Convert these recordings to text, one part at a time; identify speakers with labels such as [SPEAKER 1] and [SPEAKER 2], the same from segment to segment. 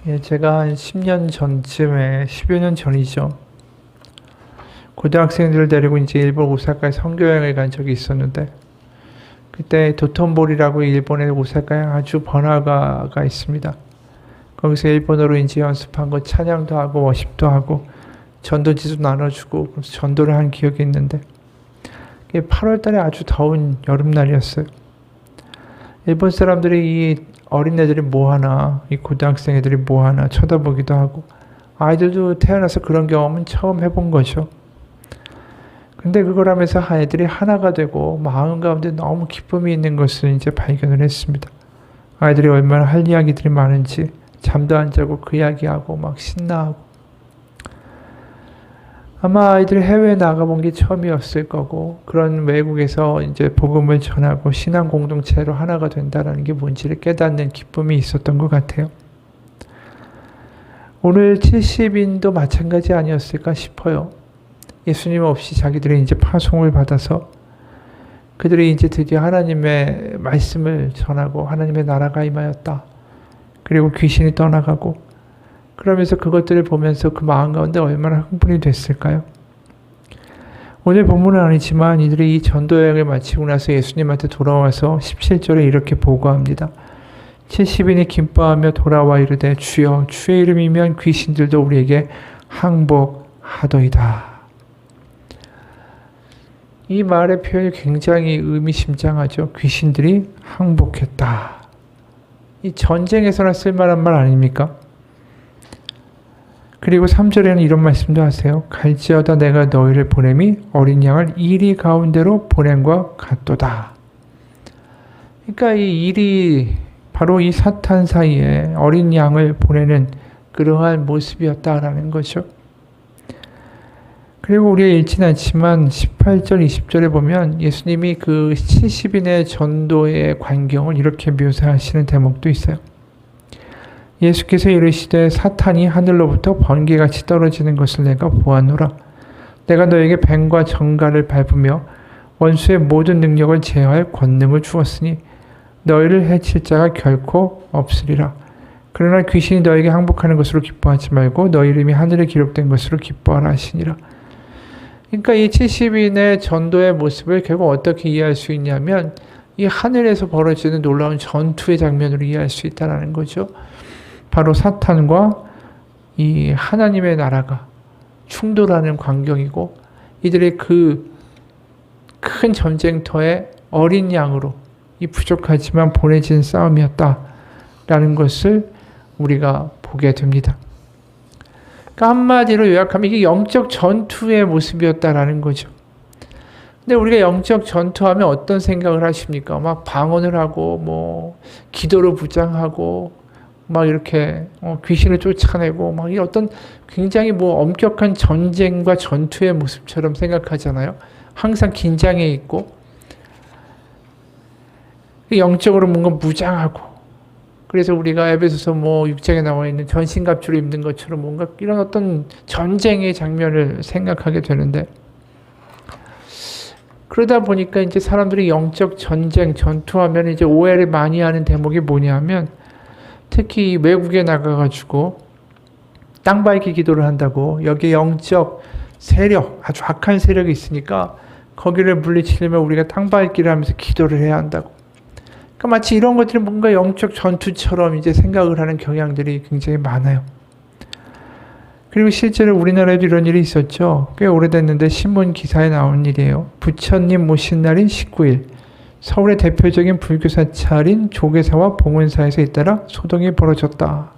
[SPEAKER 1] 예, 제가 한 10년 전쯤에, 10여 년 전이죠. 고등학생들을 데리고 이제 일본 오사카에 선교여행을 간 적이 있었는데, 그때 도톤보리라고 일본의 오사카에 아주 번화가가 있습니다. 거기서 일본어로 이제 연습한 거 찬양도 하고 워십도 하고 전도지도 나눠주고 그래서 전도를 한 기억이 있는데, 8월 달에 아주 더운 여름날이었어요. 일본 사람들이 이 어린애들이 뭐하나, 이 고등학생 애들이 뭐하나 쳐다보기도 하고, 아이들도 태어나서 그런 경험은 처음 해본 거죠. 근데 그걸 하면서 아이들이 하나가 되고 마음 가운데 너무 기쁨이 있는 것을 이제 발견을 했습니다. 아이들이 얼마나 할 이야기들이 많은지 잠도 안 자고 그 이야기하고 막 신나하고. 아마 아이들이 해외에 나가본 게 처음이었을 거고, 그런 외국에서 이제 복음을 전하고 신앙 공동체로 하나가 된다는 게 뭔지를 깨닫는 기쁨이 있었던 것 같아요. 오늘 70인도 마찬가지 아니었을까 싶어요. 예수님 없이 자기들이 이제 파송을 받아서 그들이 이제 드디어 하나님의 말씀을 전하고 하나님의 나라가 임하였다. 그리고 귀신이 떠나가고, 그러면서 그것들을 보면서 그 마음 가운데 얼마나 흥분이 됐을까요? 오늘 본문은 아니지만 이들이 이 전도여행을 마치고 나서 예수님한테 돌아와서 17절에 이렇게 보고합니다. 70인이 기뻐하며 돌아와 이르되 주여 주의 이름이면 귀신들도 우리에게 항복하더이다. 이 말의 표현이 굉장히 의미심장하죠. 귀신들이 항복했다. 이 전쟁에서나 쓸만한 말 아닙니까? 그리고 3절에는 이런 말씀도 하세요. 갈지어다 내가 너희를 보냄이 어린 양을 이리 가운데로 보냄과 같도다. 그러니까 이 일이 바로 이 사탄 사이에 어린 양을 보내는 그러한 모습이었다라는 거죠. 그리고 우리가 읽진 않지만 18절, 20절에 보면 예수님이 그 70인의 전도의 광경을 이렇게 묘사하시는 대목도 있어요. 예수께서 이르시되 사탄이 하늘로부터 번개같이 떨어지는 것을 내가 보았노라. 내가 너에게 뱀과 정갈을 밟으며 원수의 모든 능력을 제어할 권능을 주었으니 너희를 해칠 자가 결코 없으리라. 그러나 귀신이 너에게 항복하는 것으로 기뻐하지 말고 너희 이름이 하늘에 기록된 것으로 기뻐하라 하시니라. 그러니까 이 70인의 전도의 모습을 결국 어떻게 이해할 수 있냐면 이 하늘에서 벌어지는 놀라운 전투의 장면으로 이해할 수 있다는 거죠. 바로 사탄과 이 하나님의 나라가 충돌하는 광경이고, 이들의 그 큰 전쟁터에 어린 양으로 이 부족하지만 보내진 싸움이었다라는 것을 우리가 보게 됩니다. 그러니까 한마디로 요약하면 이게 영적 전투의 모습이었다라는 거죠. 근데 우리가 영적 전투하면 어떤 생각을 하십니까? 막 방언을 하고 뭐 기도로 부장하고 막 이렇게 귀신을 쫓아내고 막 이 어떤 굉장히 뭐 엄격한 전쟁과 전투의 모습처럼 생각하잖아요. 항상 긴장해 있고 영적으로 뭔가 무장하고, 그래서 우리가 에베소서 뭐 6장에 나와 있는 전신갑주를 입는 것처럼 뭔가 이런 어떤 전쟁의 장면을 생각하게 되는데, 그러다 보니까 이제 사람들이 영적 전쟁, 전투하면 이제 오해를 많이 하는 대목이 뭐냐면, 특히 외국에 나가가지고 땅밟기 기도를 한다고 여기에 영적 세력, 아주 악한 세력이 있으니까 거기를 물리치려면 우리가 땅밟기를 하면서 기도를 해야 한다고. 그러니까 마치 이런 것들이 뭔가 영적 전투처럼 이제 생각을 하는 경향들이 굉장히 많아요. 그리고 실제로 우리나라에도 이런 일이 있었죠. 꽤 오래됐는데 신문 기사에 나온 일이에요. 부처님 모신 날인 19일 서울의 대표적인 불교 사찰인 조계사와 봉은사에서 잇따라 소동이 벌어졌다.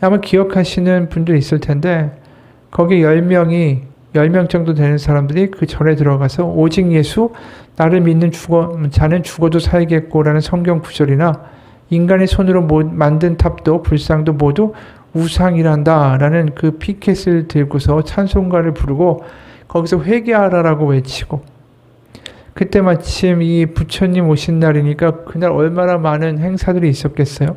[SPEAKER 1] 아마 기억하시는 분들 있을 텐데, 거기 10명 정도 되는 사람들이 그 절에 들어가서 오직 예수, 나를 믿는 자는 죽어도 살겠고라는 성경 구절이나 인간의 손으로 만든 탑도 불상도 모두 우상이란다 라는 그 피켓을 들고서 찬송가를 부르고 거기서 회개하라라고 외치고, 그때 마침 이 부처님 오신 날이니까 그날 얼마나 많은 행사들이 있었겠어요.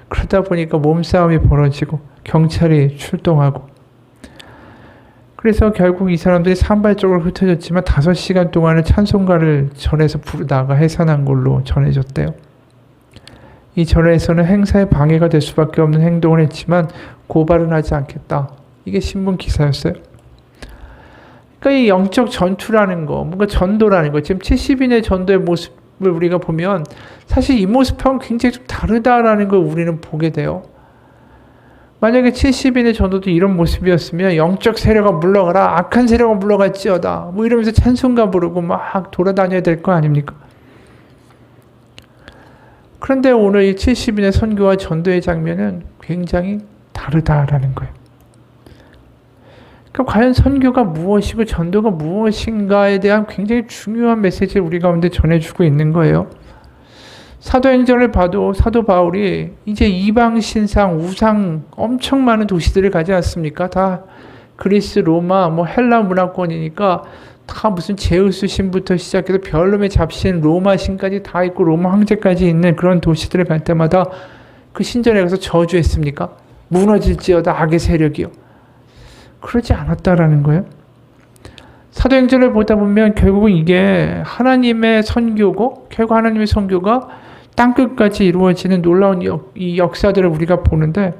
[SPEAKER 1] 그러다 보니까 몸싸움이 벌어지고 경찰이 출동하고, 그래서 결국 이 사람들이 산발적으로 흩어졌지만 5시간 동안은 찬송가를 전해서 부르다가 해산한 걸로 전해졌대요. 이 절에서는 행사에 방해가 될 수밖에 없는 행동을 했지만 고발은 하지 않겠다. 이게 신문 기사였어요. 그러니까 이 영적 전투라는 거, 뭔가 전도라는 거, 지금 70인의 전도의 모습을 우리가 보면 사실 이 모습하고는 굉장히 좀 다르다라는 걸 우리는 보게 돼요. 만약에 70인의 전도도 이런 모습이었으면 영적 세력아 물러가라, 악한 세력아 물러갈지어다 뭐 이러면서 찬송가 부르고 막 돌아다녀야 될 거 아닙니까? 그런데 오늘 이 70인의 선교와 전도의 장면은 굉장히 다르다라는 거예요. 그러니까 과연 선교가 무엇이고 전도가 무엇인가에 대한 굉장히 중요한 메시지를 우리 가운데 전해주고 있는 거예요. 사도행전을 봐도 사도 바울이 이제 이방 신상, 우상 엄청 많은 도시들을 가지 않습니까? 다 그리스, 로마, 뭐 헬라 문화권이니까 다 무슨 제우스 신부터 시작해서 별놈의 잡신, 로마 신까지 다 있고 로마 황제까지 있는 그런 도시들을 갈 때마다 그 신전에 가서 저주했습니까? 무너질지어다 악의 세력이요. 그러지 않았다라는 거예요. 사도행전을 보다 보면 결국은 이게 하나님의 선교고 결국 하나님의 선교가 땅끝까지 이루어지는 놀라운 이 역사들을 우리가 보는데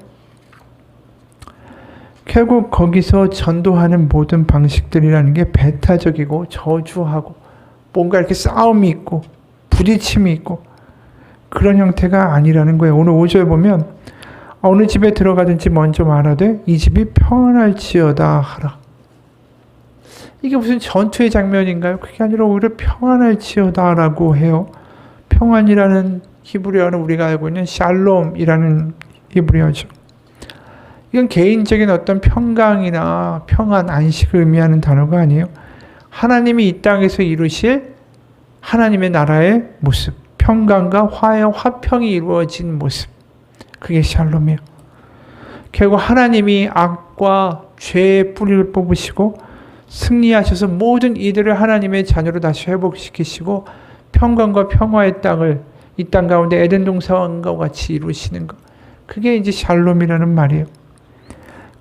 [SPEAKER 1] 결국 거기서 전도하는 모든 방식들이라는 게 배타적이고 저주하고 뭔가 이렇게 싸움이 있고 부딪힘이 있고 그런 형태가 아니라는 거예요. 오늘 5절 보면 어느 집에 들어가든지 먼저 말하되 이 집이 평안할지어다 하라. 이게 무슨 전투의 장면인가요? 그게 아니라 오히려 평안할지어다 라고 해요. 평안이라는 히브리어는 우리가 알고 있는 샬롬이라는 히브리어죠. 이건 개인적인 어떤 평강이나 평안, 안식을 의미하는 단어가 아니에요. 하나님이 이 땅에서 이루실 하나님의 나라의 모습, 평강과 화평이 이루어진 모습. 그게 샬롬이에요. 결국 하나님이 악과 죄의 뿌리를 뽑으시고 승리하셔서 모든 이들을 하나님의 자녀로 다시 회복시키시고 평강과 평화의 땅을 이 땅 가운데 에덴 동산과 같이 이루시는 것. 그게 이제 샬롬이라는 말이에요.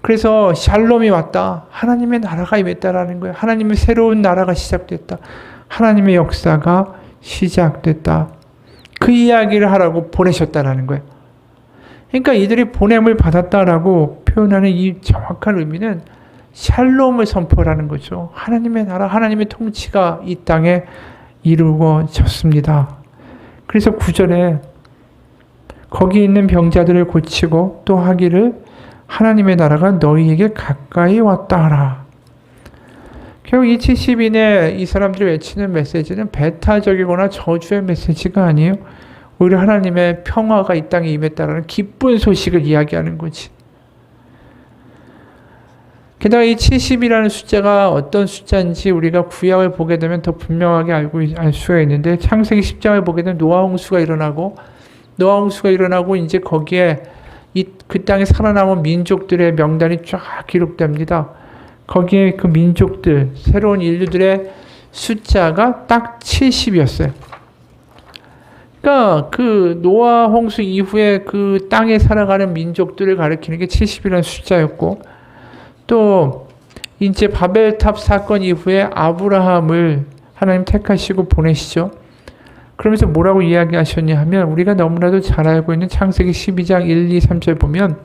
[SPEAKER 1] 그래서 샬롬이 왔다. 하나님의 나라가 임했다라는 거예요. 하나님의 새로운 나라가 시작됐다. 하나님의 역사가 시작됐다. 그 이야기를 하라고 보내셨다라는 거예요. 그러니까 이들이 보냄을 받았다라고 표현하는 이 정확한 의미는 샬롬을 선포하는 거죠. 하나님의 나라, 하나님의 통치가 이 땅에 이루어졌습니다. 그래서 9절에 거기 있는 병자들을 고치고 또 하기를 하나님의 나라가 너희에게 가까이 왔다 하라. 결국 이 70인의 이 사람들이 외치는 메시지는 배타적이거나 저주의 메시지가 아니에요. 오히려 하나님의 평화가 이 땅에 임했다라는 기쁜 소식을 이야기하는 거지. 게다가 이 70이라는 숫자가 어떤 숫자인지 우리가 구약을 보게 되면 더 분명하게 알 수가 있는데 창세기 10장을 보게 되면 노아 홍수가 일어나고 이제 거기에 그 땅에 살아남은 민족들의 명단이 쫙 기록됩니다. 거기에 그 민족들, 새로운 인류들의 숫자가 딱 70이었어요. 그러니까 그 노아 홍수 이후에 그 땅에 살아가는 민족들을 가리키는 게 70이라는 숫자였고 또 이제 바벨탑 사건 이후에 아브라함을 하나님 택하시고 보내시죠. 그러면서 뭐라고 이야기하셨냐 하면 우리가 너무나도 잘 알고 있는 창세기 12장 1, 2, 3절 보면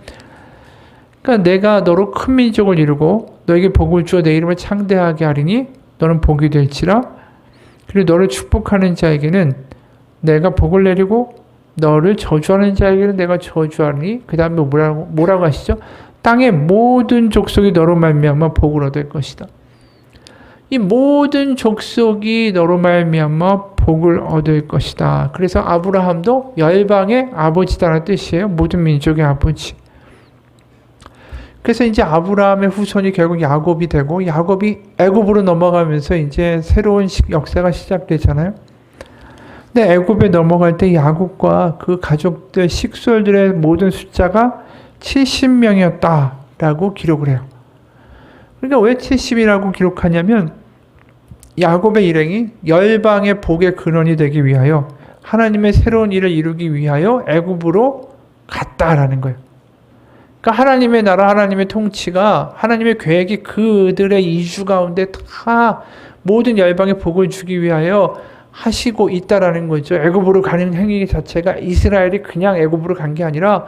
[SPEAKER 1] 그러니까 내가 너로 큰 민족을 이루고 너에게 복을 주어 내 이름을 창대하게 하리니 너는 복이 될지라 그리고 너를 축복하는 자에게는 내가 복을 내리고 너를 저주하는 자에게는 내가 저주하리니 그 다음에 뭐라고 하시죠? 땅의 모든 족속이 너로 말미암아 복을 얻을 것이다. 이 모든 족속이 너로 말미암아 복을 얻을 것이다. 그래서 아브라함도 열방의 아버지다라는 뜻이에요. 모든 민족의 아버지. 그래서 이제 아브라함의 후손이 결국 야곱이 되고 야곱이 애굽으로 넘어가면서 이제 새로운 역사가 시작되잖아요. 근데 애굽에 넘어갈 때 야곱과 그 가족들, 식솔들의 모든 숫자가 70명이었다라고 기록을 해요. 그러니까 왜 70이라고 기록하냐면 야곱의 일행이 열방의 복의 근원이 되기 위하여 하나님의 새로운 일을 이루기 위하여 애굽으로 갔다라는 거예요. 그러니까 하나님의 나라, 하나님의 통치가 하나님의 계획이 그들의 이주 가운데 다 모든 열방의 복을 주기 위하여 하시고 있다라는 거죠. 애굽으로 가는 행위 자체가 이스라엘이 그냥 애굽으로 간 게 아니라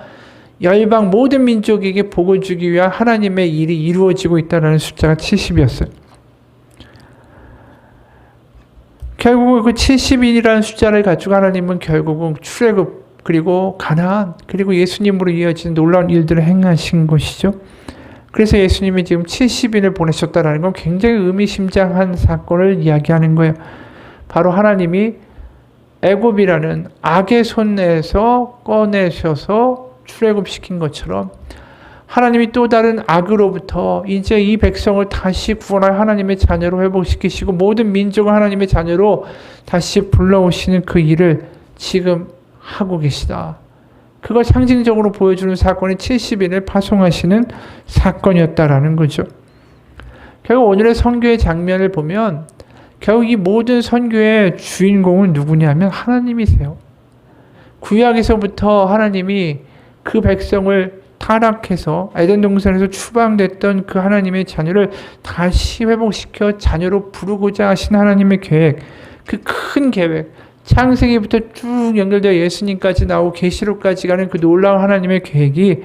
[SPEAKER 1] 열방 모든 민족에게 복을 주기 위한 하나님의 일이 이루어지고 있다는 숫자가 70이었어요. 결국 그 70인이라는 숫자를 가지고 하나님은 결국은 출애굽 그리고 가나안 그리고 예수님으로 이어진 놀라운 일들을 행하신 것이죠. 그래서 예수님이 지금 70인을 보내셨다는 건 굉장히 의미심장한 사건을 이야기하는 거예요. 바로 하나님이 애굽이라는 악의 손에서 꺼내셔서 출애굽시킨 것처럼 하나님이 또 다른 악으로부터 이제 이 백성을 다시 구원할 하나님의 자녀로 회복시키시고 모든 민족을 하나님의 자녀로 다시 불러오시는 그 일을 지금 하고 계시다. 그걸 상징적으로 보여주는 사건이 70인을 파송하시는 사건이었다라는 거죠. 결국 오늘의 선교의 장면을 보면 결국 이 모든 선교의 주인공은 누구냐면 하나님이세요. 구약에서부터 하나님이 그 백성을 타락해서 에덴 동산에서 추방됐던 그 하나님의 자녀를 다시 회복시켜 자녀로 부르고자 하신 하나님의 계획, 그 큰 계획, 창세기부터 쭉 연결되어 예수님까지 나오고 계시록까지 가는 그 놀라운 하나님의 계획이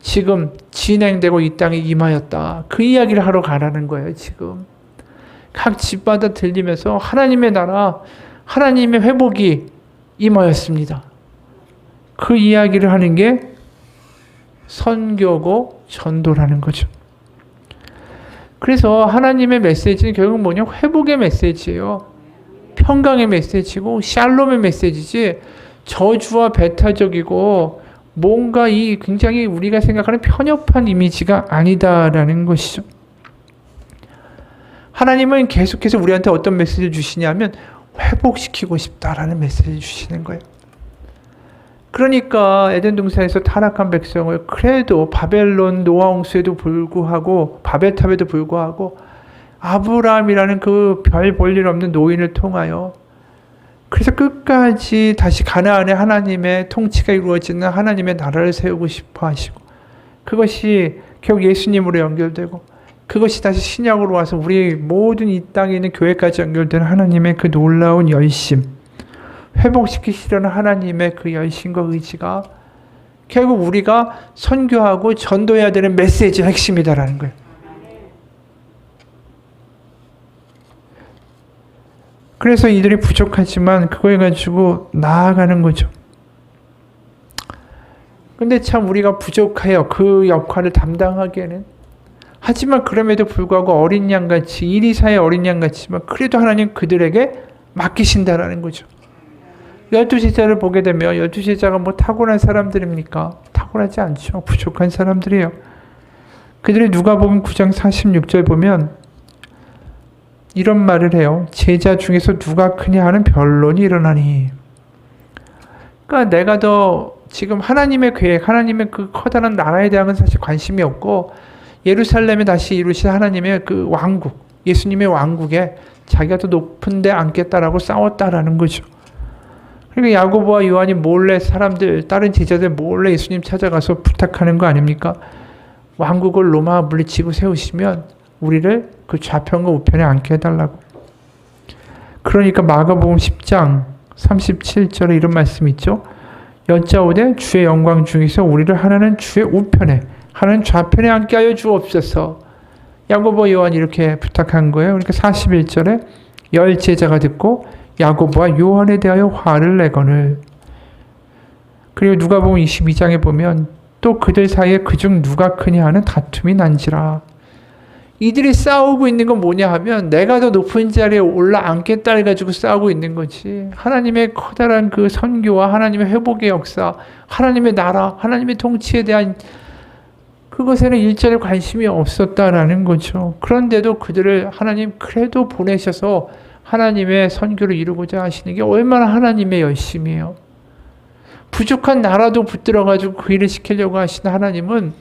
[SPEAKER 1] 지금 진행되고 이 땅에 임하였다. 그 이야기를 하러 가라는 거예요, 지금. 각 집마다 들리면서 하나님의 나라, 하나님의 회복이 임하였습니다. 그 이야기를 하는 게 선교고 전도라는 거죠. 그래서 하나님의 메시지는 결국 뭐냐? 회복의 메시지예요. 평강의 메시지고 샬롬의 메시지지 저주와 배타적이고 뭔가 이 굉장히 우리가 생각하는 편협한 이미지가 아니다라는 것이죠. 하나님은 계속해서 우리한테 어떤 메시지를 주시냐면 회복시키고 싶다라는 메시지를 주시는 거예요. 그러니까 에덴 동산에서 타락한 백성을 그래도 바벨론 노아 홍수에도 불구하고 바벨탑에도 불구하고 아브라함이라는 그 별 볼 일 없는 노인을 통하여 그래서 끝까지 다시 가나안의 하나님의 통치가 이루어지는 하나님의 나라를 세우고 싶어 하시고 그것이 결국 예수님으로 연결되고 그것이 다시 신약으로 와서 우리 모든 이 땅에 있는 교회까지 연결되는 하나님의 그 놀라운 열심, 회복시키시려는 하나님의 그 열심과 의지가 결국 우리가 선교하고 전도해야 되는 메시지의 핵심이다라는 거예요. 그래서 이들이 부족하지만 그걸 가지고 나아가는 거죠. 근데 참 우리가 부족해요. 그 역할을 담당하기에는. 하지만 그럼에도 불구하고 어린 양같이 이리사의 어린 양같지만 그래도 하나님 그들에게 맡기신다라는 거죠. 12제자를 보게 되면 12제자가 뭐 타고난 사람들입니까? 타고나지 않죠. 부족한 사람들이에요. 그들이 누가복음 9장 46절 보면 이런 말을 해요. 제자 중에서 누가 크냐 하는 변론이 일어나니. 그러니까 내가 더 지금 하나님의 계획, 하나님의 그 커다란 나라에 대한 사실 관심이 없고 예루살렘에 다시 이루신 하나님의 그 왕국, 예수님의 왕국에 자기가 더 높은 데 앉겠다라고 싸웠다라는 거죠. 그러니까 야고보와 요한이 몰래 사람들, 다른 제자들 몰래 예수님 찾아가서 부탁하는 거 아닙니까? 왕국을 로마 물리치고 세우시면 우리를 그 좌편과 우편에 앉게 해달라고. 그러니까 마가복음 10장 37절에 이런 말씀이 있죠. 여짜오되 주의 영광 중에서 우리를 하나는 주의 우편에 하나는 좌편에 앉게 하여 주옵소서. 야고보 요한이 이렇게 부탁한 거예요. 그러니까 41절에 열 제자가 듣고 야고보와 요한에 대하여 화를 내거늘. 그리고 누가복음 22장에 보면 또 그들 사이에 그중 누가 크냐 하는 다툼이 난지라. 이들이 싸우고 있는 건 뭐냐 하면 내가 더 높은 자리에 올라앉겠다 해가지고 싸우고 있는 거지. 하나님의 커다란 그 선교와 하나님의 회복의 역사, 하나님의 나라, 하나님의 통치에 대한 그것에는 일절의 관심이 없었다라는 거죠. 그런데도 그들을 하나님 그래도 보내셔서 하나님의 선교를 이루고자 하시는 게 얼마나 하나님의 열심이에요. 부족한 나라도 붙들어가지고 그 일을 시키려고 하시는 하나님은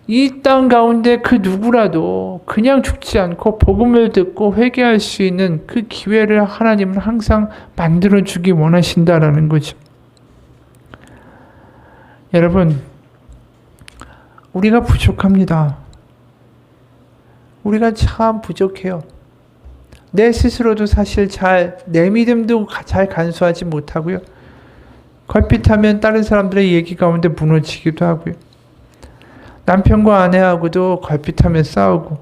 [SPEAKER 1] 이 땅 가운데 그 누구라도 그냥 죽지 않고 복음을 듣고 회개할 수 있는 그 기회를 하나님은 항상 만들어주기 원하신다라는 거죠. 여러분, 우리가 부족합니다. 우리가 참 부족해요. 내 스스로도 사실 내 믿음도 잘 간수하지 못하고요. 걸핏하면 다른 사람들의 얘기 가운데 무너지기도 하고요. 남편과 아내하고도 걸핏하면 싸우고,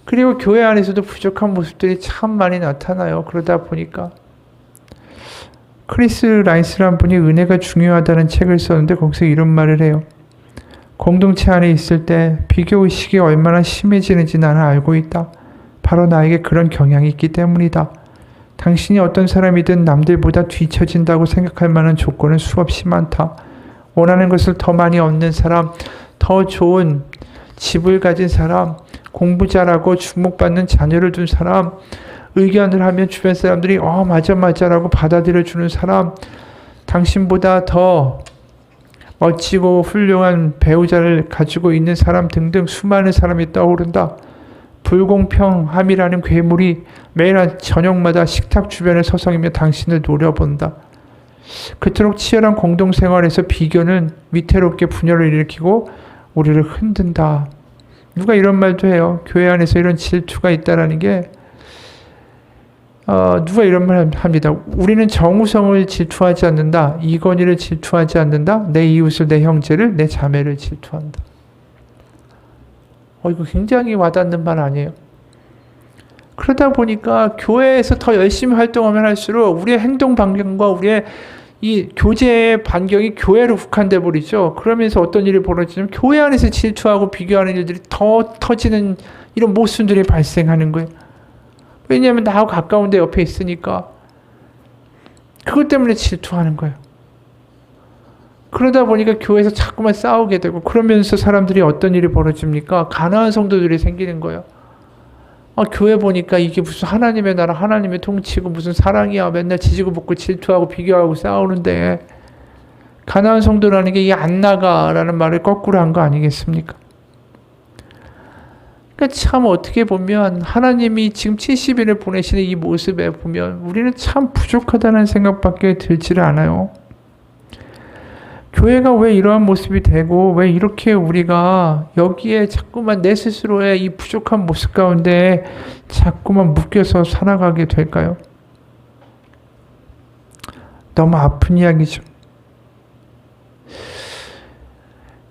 [SPEAKER 1] 그리고 교회 안에서도 부족한 모습들이 참 많이 나타나요. 그러다 보니까 크리스 라이스라는 분이 은혜가 중요하다는 책을 썼는데 거기서 이런 말을 해요. 공동체 안에 있을 때 비교의식이 얼마나 심해지는지 나는 알고 있다. 바로 나에게 그런 경향이 있기 때문이다. 당신이 어떤 사람이든 남들보다 뒤처진다고 생각할 만한 조건은 수없이 많다. 원하는 것을 더 많이 얻는 사람, 더 좋은 집을 가진 사람, 공부 잘하고 주목받는 자녀를 둔 사람, 의견을 하면 주변 사람들이 맞아 라고 받아들여주는 사람, 당신보다 더 멋지고 훌륭한 배우자를 가지고 있는 사람 등등 수많은 사람이 떠오른다. 불공평함이라는 괴물이 매일 저녁마다 식탁 주변에 서성이며 당신을 노려본다. 그토록 치열한 공동생활에서 비교는 위태롭게 분열을 일으키고 우리를 흔든다. 누가 이런 말도 해요. 교회 안에서 이런 질투가 있다라는 게 누가 이런 말 합니다. 우리는 정우성을 질투하지 않는다. 이건희를 질투하지 않는다. 내 이웃을, 내 형제를, 내 자매를 질투한다. 이거 굉장히 와닿는 말 아니에요. 그러다 보니까 교회에서 더 열심히 활동하면 할수록 우리의 행동 반경과 우리의 이 교제의 반경이 교회로 국한돼 버리죠. 그러면서 어떤 일이 벌어지냐면 교회 안에서 질투하고 비교하는 일들이 더 터지는 이런 모순들이 발생하는 거예요. 왜냐하면 나하고 가까운 데 옆에 있으니까 그것 때문에 질투하는 거예요. 그러다 보니까 교회에서 자꾸만 싸우게 되고, 그러면서 사람들이 어떤 일이 벌어집니까? 가난한 성도들이 생기는 거예요. 교회 보니까 이게 무슨 하나님의 나라, 하나님의 통치고 무슨 사랑이야. 맨날 지지고 볶고 질투하고 비교하고 싸우는데 가난한 성도라는 게 이게 안 나가라는 말을 거꾸로 한 거 아니겠습니까? 그러니까 참 어떻게 보면 하나님이 지금 70일을 보내시는 이 모습에 보면 우리는 참 부족하다는 생각밖에 들지를 않아요. 교회가 왜 이러한 모습이 되고 왜 이렇게 우리가 여기에 자꾸만 내 스스로의 이 부족한 모습 가운데 자꾸만 묶여서 살아가게 될까요? 너무 아픈 이야기죠.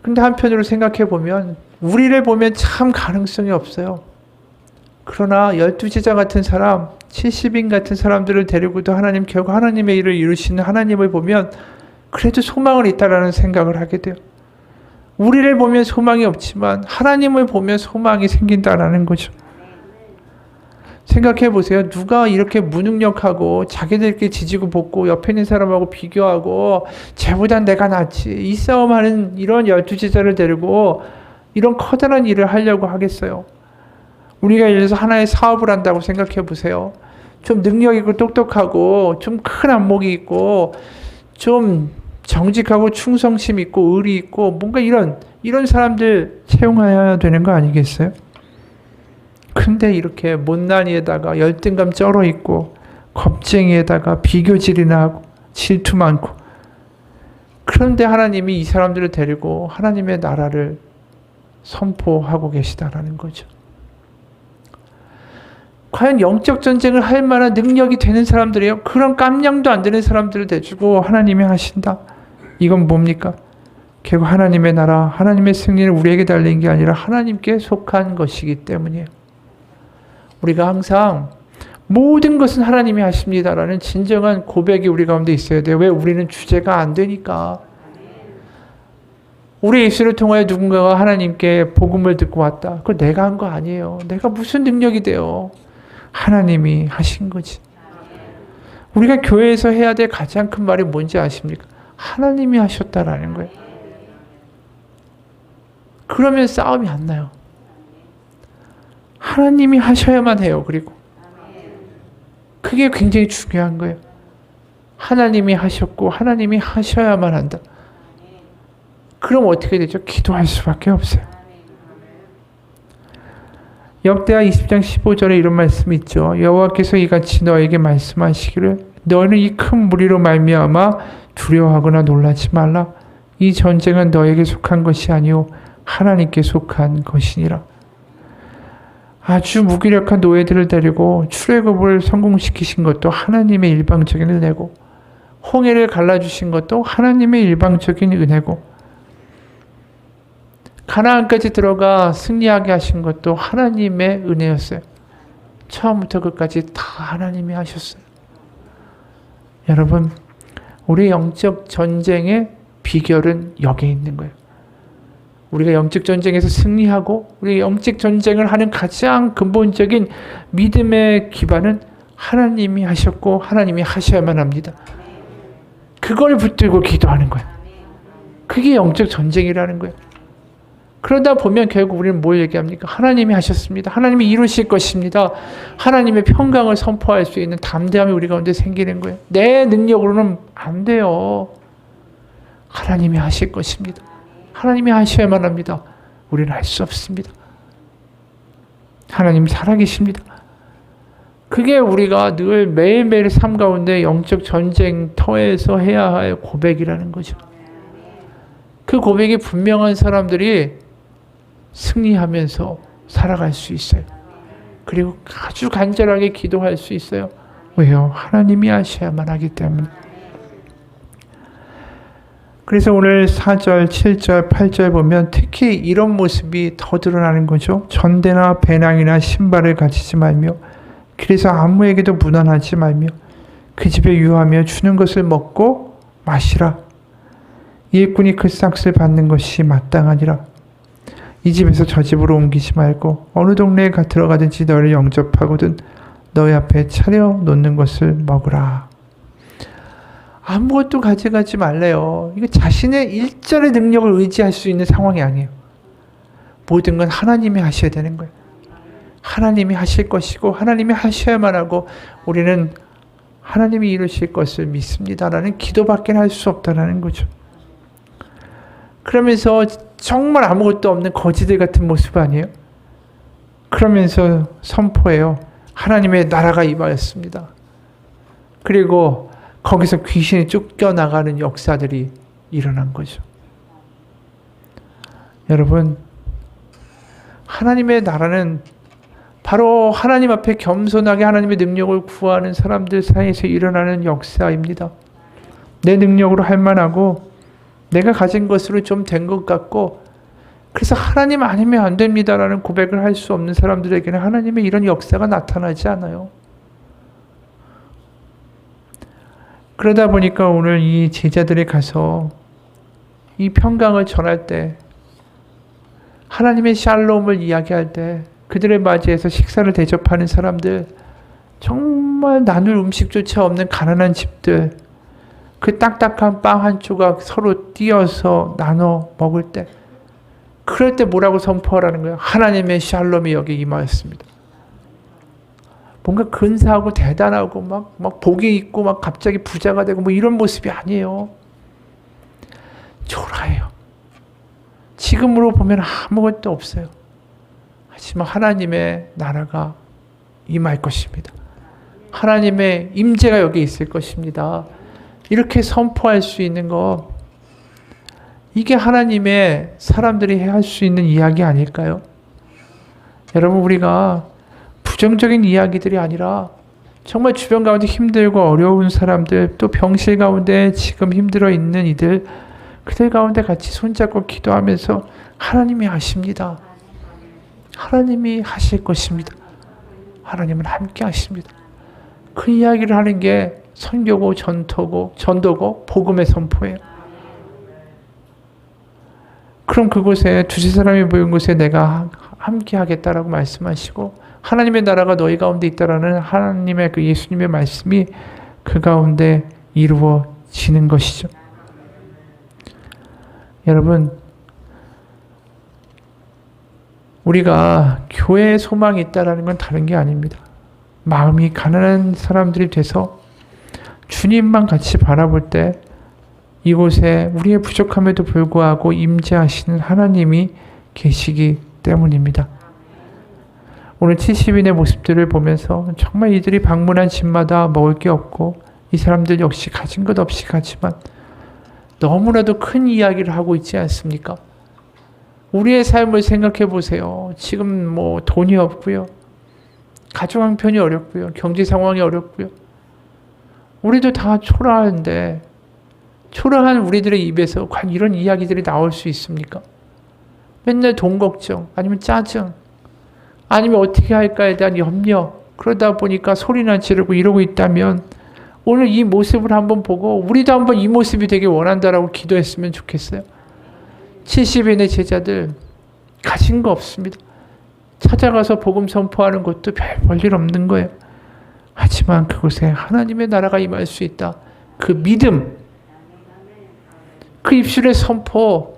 [SPEAKER 1] 근데 한편으로 생각해 보면 우리를 보면 참 가능성이 없어요. 그러나 12제자 같은 사람, 70인 같은 사람들을 데리고도 결국 하나님의 일을 이루시는 하나님을 보면 그래도 소망은 있다라는 생각을 하게 돼요. 우리를 보면 소망이 없지만 하나님을 보면 소망이 생긴다라는 거죠. 생각해 보세요. 누가 이렇게 무능력하고 자기들끼리 지지고 볶고 옆에 있는 사람하고 비교하고 쟤보단 내가 낫지, 이 싸움하는 이런 12제자를 데리고 이런 커다란 일을 하려고 하겠어요. 우리가 예를 들어서 하나의 사업을 한다고 생각해 보세요. 좀 능력 있고 똑똑하고 좀 큰 안목이 있고 좀 정직하고 충성심 있고 의리 있고 뭔가 이런 사람들 채용해야 되는 거 아니겠어요? 근데 이렇게 못난이에다가 열등감 쩔어 있고 겁쟁이에다가 비교질이나 하고 질투 많고, 그런데 하나님이 이 사람들을 데리고 하나님의 나라를 선포하고 계시다라는 거죠. 과연 영적 전쟁을 할 만한 능력이 되는 사람들이에요. 그런 깜냥도 안 되는 사람들을 대주고 하나님이 하신다. 이건 뭡니까? 결국 하나님의 나라, 하나님의 승리를 우리에게 달린 게 아니라 하나님께 속한 것이기 때문이에요. 우리가 항상 모든 것은 하나님이 하십니다라는 진정한 고백이 우리 가운데 있어야 돼요. 왜? 우리는 주제가 안 되니까. 우리 입술을 통하여 누군가가 하나님께 복음을 듣고 왔다. 그거 내가 한 거 아니에요. 내가 무슨 능력이 돼요. 하나님이 하신 거지. 우리가 교회에서 해야 될 가장 큰 말이 뭔지 아십니까? 하나님이 하셨다라는 거예요. 그러면 싸움이 안 나요. 하나님이 하셔야만 해요. 그리고 그게 굉장히 중요한 거예요. 하나님이 하셨고 하나님이 하셔야만 한다. 그럼 어떻게 되죠? 기도할 수밖에 없어요. 역대하 20장 15절에 이런 말씀이 있죠. 여호와께서 이같이 너에게 말씀하시기를 너는 이 큰 무리로 말미암아 두려워하거나 놀라지 말라. 이 전쟁은 너에게 속한 것이 아니오 하나님께 속한 것이니라. 아주 무기력한 노예들을 데리고 출애굽을 성공시키신 것도 하나님의 일방적인 은혜고, 홍해를 갈라주신 것도 하나님의 일방적인 은혜고, 가나안까지 들어가 승리하게 하신 것도 하나님의 은혜였어요. 처음부터 끝까지 다 하나님이 하셨어요. 여러분, 우리 영적 전쟁의 비결은 여기에 있는 거예요. 우리가 영적 전쟁에서 승리하고 우리 영적 전쟁을 하는 가장 근본적인 믿음의 기반은 하나님이 하셨고 하나님이 하셔야만 합니다. 그걸 붙들고 기도하는 거예요. 그게 영적 전쟁이라는 거예요. 그러다 보면 결국 우리는 뭘 얘기합니까? 하나님이 하셨습니다. 하나님이 이루실 것입니다. 하나님의 평강을 선포할 수 있는 담대함이 우리 가운데 생기는 거예요. 내 능력으로는 안 돼요. 하나님이 하실 것입니다. 하나님이 하셔야만 합니다. 우리는 할 수 없습니다. 하나님이 살아계십니다. 그게 우리가 늘 매일매일 삶 가운데 영적 전쟁터에서 해야 할 고백이라는 거죠. 그 고백이 분명한 사람들이 승리하면서 살아갈 수 있어요. 그리고 아주 간절하게 기도할 수 있어요. 왜요? 하나님이 하셔야만 하기 때문에. 그래서 오늘 4절, 7절, 8절 보면 특히 이런 모습이 더 드러나는 거죠. 전대나 배낭이나 신발을 가지지 말며 그래서 아무에게도 무난하지 말며 그 집에 유하며 주는 것을 먹고 마시라. 일꾼이 그 싹을 받는 것이 마땅하니라. 이 집에서 저 집으로 옮기지 말고 어느 동네에 들어가든지 너를 영접하거든 너희 앞에 차려 놓는 것을 먹으라. 아무것도 가져가지 말래요. 이거 자신의 일절의 능력을 의지할 수 있는 상황이 아니에요. 모든 건 하나님이 하셔야 되는 거예요. 하나님이 하실 것이고 하나님이 하셔야만 하고 우리는 하나님이 이루실 것을 믿습니다라는 기도밖에 할 수 없다라는 거죠. 그러면서 정말 아무것도 없는 거지들 같은 모습 아니에요? 그러면서 선포해요. 하나님의 나라가 임하였습니다. 그리고 거기서 귀신이 쫓겨나가는 역사들이 일어난 거죠. 여러분, 하나님의 나라는 바로 하나님 앞에 겸손하게 하나님의 능력을 구하는 사람들 사이에서 일어나는 역사입니다. 내 능력으로 할 만하고 내가 가진 것으로 좀 된 것 같고 그래서 하나님 아니면 안 됩니다라는 고백을 할 수 없는 사람들에게는 하나님의 이런 역사가 나타나지 않아요. 그러다 보니까 오늘 이 제자들이 가서 이 평강을 전할 때 하나님의 샬롬을 이야기할 때 그들을 맞이해서 식사를 대접하는 사람들, 정말 나눌 음식조차 없는 가난한 집들, 그 딱딱한 빵 한 조각 서로 띄어서 나눠 먹을 때, 그럴 때 뭐라고 선포하라는 거예요? 하나님의 샬롬이 여기 임하였습니다. 뭔가 근사하고 대단하고 막 복이 있고 막 갑자기 부자가 되고 뭐 이런 모습이 아니에요. 초라해요. 지금으로 보면 아무것도 없어요. 하지만 하나님의 나라가 임할 것입니다. 하나님의 임재가 여기 있을 것입니다. 이렇게 선포할 수 있는 거, 이게 하나님의 사람들이 할 수 있는 이야기 아닐까요? 여러분, 우리가 부정적인 이야기들이 아니라 정말 주변 가운데 힘들고 어려운 사람들, 또 병실 가운데 지금 힘들어 있는 이들, 그들 가운데 같이 손잡고 기도하면서 하나님이 하십니다. 하나님이 하실 것입니다. 하나님은 함께 하십니다. 그 이야기를 하는 게 선교고 전도고 복음의 선포예요. 그럼 그곳에 두세 사람이 모인 곳에 내가 함께 하겠다라고 말씀하시고 하나님의 나라가 너희 가운데 있다라는 하나님의 그 예수님의 말씀이 그 가운데 이루어지는 것이죠. 여러분, 우리가 교회에 소망이 있다라는 건 다른 게 아닙니다. 마음이 가난한 사람들이 돼서 주님만 같이 바라볼 때 이곳에 우리의 부족함에도 불구하고 임재하시는 하나님이 계시기 때문입니다. 오늘 70인의 모습들을 보면서 정말 이들이 방문한 집마다 먹을 게 없고 이 사람들 역시 가진 것 없이 가지만 너무나도 큰 이야기를 하고 있지 않습니까? 우리의 삶을 생각해 보세요. 지금 뭐 돈이 없고요. 가족 형편이 어렵고요. 경제 상황이 어렵고요. 우리도 다 초라한데 초라한 우리들의 입에서 과연 이런 이야기들이 나올 수 있습니까? 맨날 돈 걱정, 아니면 짜증, 아니면 어떻게 할까에 대한 염려, 그러다 보니까 소리나 지르고 이러고 있다면 오늘 이 모습을 한번 보고 우리도 한번 이 모습이 되게 원한다라고 기도했으면 좋겠어요. 70인의 제자들 가진 거 없습니다. 찾아가서 복음 선포하는 것도 별 볼일 없는 거예요. 하지만 그곳에 하나님의 나라가 임할 수 있다. 그 믿음, 그 입술의 선포,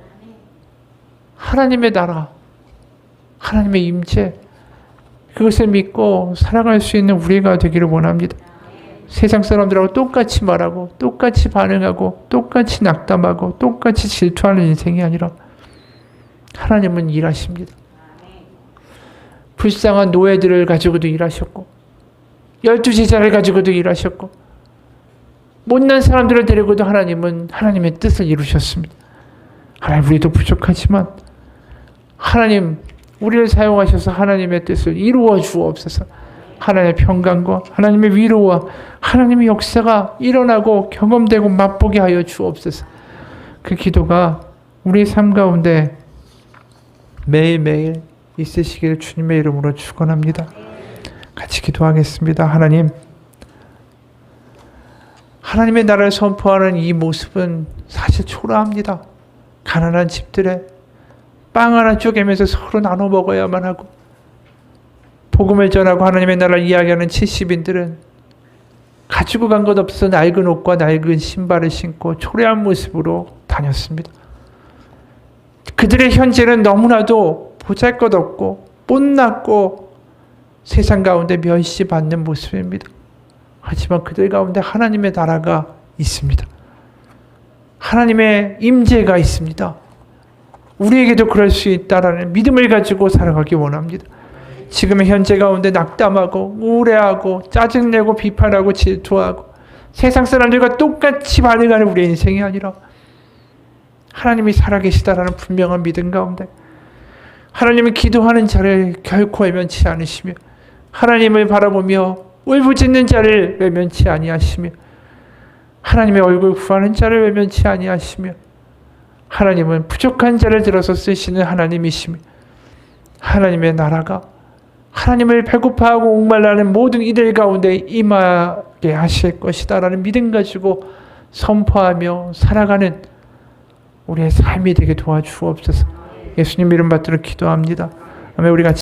[SPEAKER 1] 하나님의 나라, 하나님의 임재, 그것을 믿고 살아갈 수 있는 우리가 되기를 원합니다. 세상 사람들하고 똑같이 말하고 똑같이 반응하고 똑같이 낙담하고 똑같이 질투하는 인생이 아니라 하나님은 일하십니다. 불쌍한 노예들을 가지고도 일하셨고 12제자를 가지고도 일하셨고 못난 사람들을 데리고도 하나님은 하나님의 뜻을 이루셨습니다. 하나님, 우리도 부족하지만 하나님 우리를 사용하셔서 하나님의 뜻을 이루어 주옵소서. 하나님의 평강과 하나님의 위로와 하나님의 역사가 일어나고 경험되고 맛보게 하여 주옵소서. 그 기도가 우리의 삶 가운데 매일매일 있으시기를 주님의 이름으로 축원합니다. 같이 기도하겠습니다. 하나님의 나라를 선포하는 이 모습은 사실 초라합니다. 가난한 집들에 빵 하나 쪼개면서 서로 나눠 먹어야만 하고 복음을 전하고 하나님의 나라를 이야기하는 70인들은 가지고 간 것 없어서 낡은 옷과 낡은 신발을 신고 초라한 모습으로 다녔습니다. 그들의 현재는 너무나도 보잘것없고 못났고 세상 가운데 멸시받는 모습입니다. 하지만 그들 가운데 하나님의 나라가 있습니다. 하나님의 임재가 있습니다. 우리에게도 그럴 수 있다라는 믿음을 가지고 살아가기 원합니다. 지금의 현재 가운데 낙담하고 우울해하고 짜증내고 비판하고 질투하고 세상 사람들과 똑같이 반응하는 우리의 인생이 아니라 하나님이 살아계시다라는 분명한 믿음 가운데 하나님이 기도하는 자를 결코 외면치 않으시며 하나님을 바라보며 울부짖는 자를 외면치 아니하시며 하나님의 얼굴 구하는 자를 외면치 아니하시며 하나님은 부족한 자를 들어서 쓰시는 하나님이시며 하나님의 나라가 하나님을 배고파하고 목말라는 모든 이들 가운데 임하게 하실 것이다라는 믿음 가지고 선포하며 살아가는 우리의 삶이 되게 도와주옵소서. 예수님 이름 받들어 기도합니다. 아멘. 우리 같이